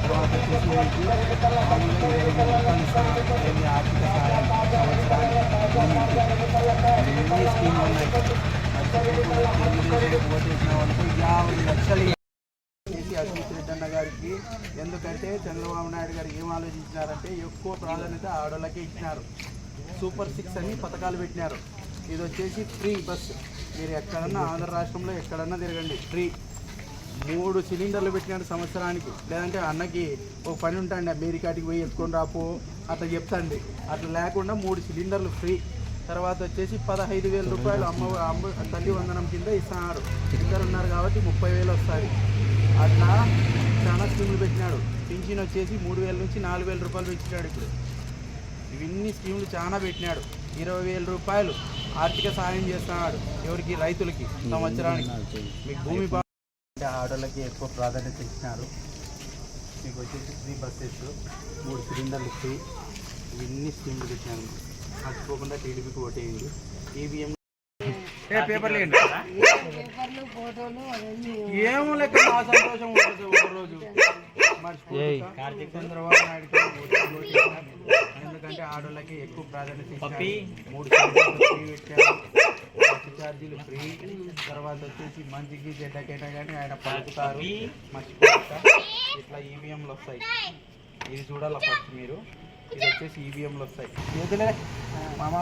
తర్వాత వచ్చేసి మీకు మామూలుగా 20,000 రూపాయలు ఇస్తున్నారు. ఏంటి ఆర్థిక సహాయం సంవత్సరానికి ఇవన్నీ స్కీమ్లు ఉన్నాయి. మర్చిపోకుండా తెలుగుదేశం ఓటేసిన వాళ్ళకు 50 లక్షలు చేసి అశ్విత్ రెడ్డి అన్న గారికి. ఎందుకంటే చంద్రబాబు నాయుడు గారు ఏం ఆలోచించినారంటే ఎక్కువ ప్రాధాన్యత ఆడోళ్ళకే ఇచ్చినారు. సూపర్ 6 అని పథకాలు పెట్టినారు. ఇది వచ్చేసి ఫ్రీ బస్సు. మీరు ఎక్కడన్నా ఆంధ్ర రాష్ట్రంలో ఎక్కడన్నా తిరగండి, ఫ్రీ. 3 సిలిండర్లు పెట్టినాడు సంవత్సరానికి. లేదంటే అన్నకి ఒక పని ఉంటాండి, అమెరికాటికి పోయి ఎత్తుకొని రాపో అట్లా చెప్తాండి. అట్లా లేకుండా 3 సిలిండర్లు ఫ్రీ. తర్వాత వచ్చేసి 15,000 రూపాయలు అమ్మ తల్లి వందనం కింద ఇస్తున్నారు. ఇద్దరు ఉన్నారు కాబట్టి 30,000 వస్తుంది. అట్లా చాలా స్కీములు పెట్టినాడు. పింఛన్ వచ్చేసి 3,000 నుంచి 4,000 రూపాయలు పెంచినాడు. ఇప్పుడు ఇవన్నీ స్కీములు చాలా పెట్టినాడు. 20,000 రూపాయలు ఆర్థిక సహాయం చేస్తున్నాడు. ఎవరికి? రైతులకి సంవత్సరానికి. మీకు భూమి అంటే ఆడోళ్ళకి ఎక్కువ ప్రాధాన్యత ఇచ్చినారు. మీకు వచ్చేసి ఫ్రీ బస్సెస్, 3 సిలిండర్లు ఫ్రీ. ఇవన్నీ స్కీములు పెట్టినారు. మర్చిపోకుండా టీడీపీకి ఓటేయండి. ఈవీఎం పేపర్లు ఏంటి ఏమో లెక్క మా సంతోషం ఉంటుంది. ఒకరోజు మర్చిపోయి చంద్రబాబు నాయుడు ఎందుకంటే ఆడోళ్ళకి ఎక్కువ ప్రాధాన్యత ఇచ్చారు. 3 సిలిండర్లు ఫ్రీ పెట్టారు. బస్సు ఛార్జీలు ఫ్రీ. తర్వాత వచ్చేసి మంచికి చెడ్డకైనా కానీ ఆయన పలుకుతారు. మర్చిపోతా ఇట్లా ఈవీఎంలు వస్తాయి. ఇది చూడాలి ఫస్ట్ మీరు. ఇది వచ్చేసి ఈవీఎంలు వస్తాయి. చేతులే మామ